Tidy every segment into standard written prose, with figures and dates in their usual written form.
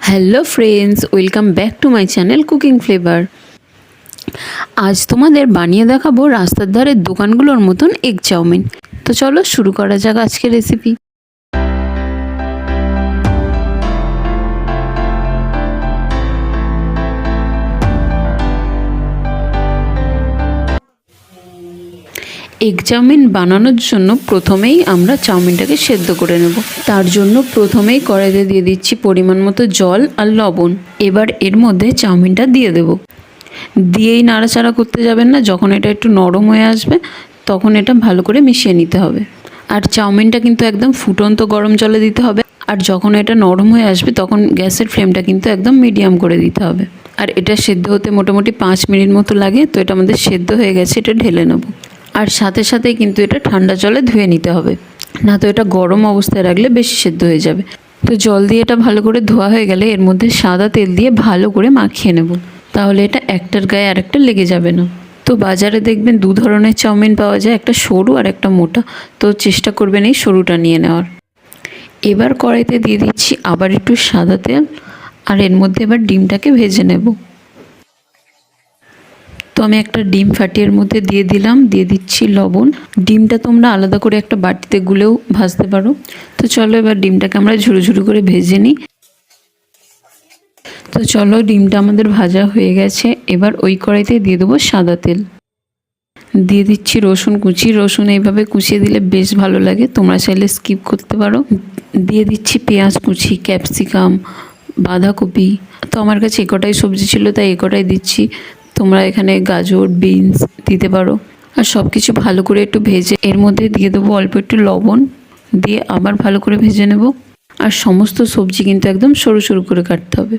Hello friends, welcome back to my channel cooking flavour. আজ তোমাদের বানিয়ে দেখাবো রাস্তার ধারের দোকানগুলোর মতন এগ চাউমিন। তো চলো শুরু করা যাক আজকের রেসিপি। এগ চাউমিন বানানোর জন্য প্রথমেই আমরা চাউমিনটাকে সেদ্ধ করে নেব। তার জন্য প্রথমেই কড়াইতে দিয়ে দিচ্ছি পরিমাণ মতো জল আর লবণ। এবার এর মধ্যে চাউমিনটা দিয়ে দেব। দিয়েই নাড়াচাড়া করতে যাবেন না, যখন এটা একটু নরম হয়ে আসবে তখন এটা ভালো করে মিশিয়ে নিতে হবে। আর চাউমিনটা কিন্তু একদম ফুটন্ত গরম জলে দিতে হবে। আর যখন এটা নরম হয়ে আসবে তখন গ্যাসের ফ্লেমটা কিন্তু একদম মিডিয়াম করে দিতে হবে। আর এটা সেদ্ধ হতে মোটামুটি 5 মিনিট মতো লাগে। তো এটা আমাদের সেদ্ধ হয়ে গেছে, এটা ঢেলে নেব। আর সাথে সাথে কিন্তু এটা ঠান্ডা জলে ধুয়ে নিতে হবে, না তো এটা গরম অবস্থায় রাখলে বেশি সেদ্ধ হয়ে যাবে। তো জল দিয়ে এটা ভালো করে ধোয়া হয়ে গেলে এর মধ্যে সাদা তেল দিয়ে ভালো করে মাখিয়ে নেব, তাহলে এটা একটার গায়ে আরেকটা লেগে যাবে না। তো বাজারে দেখবেন দু ধরনের চাউমিন পাওয়া যায়, একটা সরু আর একটা মোটা। তো চেষ্টা করবেন এই সরুটা নিয়ে নেওয়ার। এবার কড়াইতে দিয়ে দিচ্ছি আবার একটু সাদা তেল, আর এর মধ্যে এবার ডিমটাকে ভেজে নেব। তো আমি একটা ডিম ফাটিয়ে এর মধ্যে দিয়ে দিলাম, দিয়ে দিচ্ছি লবণ। ডিমটা তোমরা আলাদা করে একটা বাটিতে গুলেও ভাজতে পারো। তো চলো এবার ডিমটাকে আমরা ঝুরো ঝুরো করে ভেজে নিই। তো চলো ডিমটা আমাদের ভাজা হয়ে গেছে। এবার ওই কড়াইতে দিয়ে দেবো সাদা তেল। দিয়ে দিচ্ছি রসুন কুচি। রসুন এইভাবে কুচিয়ে দিলে বেশ ভালো লাগে, তোমরা চাইলে স্কিপ করতে পারো। দিয়ে দিচ্ছি পেঁয়াজ কুচি, ক্যাপসিকাম, বাঁধাকপি। তো আমার কাছে এ কটাই সবজি ছিল তাই এ কটাই দিচ্ছি। তোমরা এখানে গাজর, বিনস দিতে পারো। আর সব কিছু ভালো করে একটু ভেজে এর মধ্যে দিয়ে দেবো অল্প একটু লবণ, দিয়ে আবার ভালো করে ভেজে নেব। আর সমস্ত সবজি কিন্তু একদম সরু সরু করে কাটতে হবে।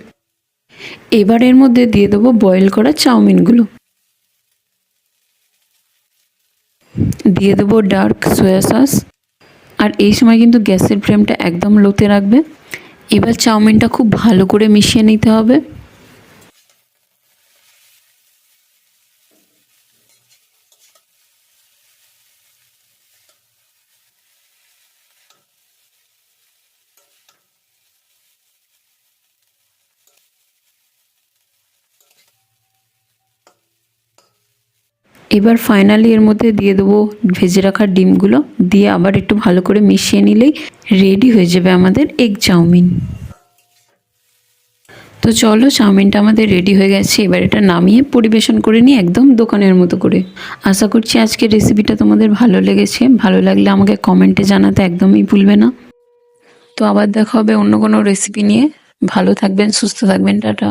এবার এর মধ্যে দিয়ে দেবো বয়েল করা চাউমিনগুলো, দিয়ে দেবো ডার্ক সয়া সস। আর এই সময় কিন্তু গ্যাসের ফ্লেমটা একদম লোতে রাখবে। এবার চাউমিনটা খুব ভালো করে মিশিয়ে নিতে হবে। এবার ফাইনালি এর মধ্যে দিয়ে দেবো ভেজে রাখা ডিমগুলো, দিয়ে আবার একটু ভালো করে মিশিয়ে নিলেই রেডি হয়ে যাবে আমাদের এগ চাউমিন। তো চলো চাউমিনটা আমাদের রেডি হয়ে গেছে। এবার এটা নামিয়ে পরিবেশন করে নিই একদম দোকানের মতো করে। আশা করছি আজকের রেসিপিটা তোমাদের ভালো লেগেছে। ভালো লাগলে আমাকে কমেন্টে জানাতে একদমই ভুলবে না। তো আবার দেখা হবে অন্য কোনো রেসিপি নিয়ে। ভালো থাকবেন, সুস্থ থাকবেন, টাটা।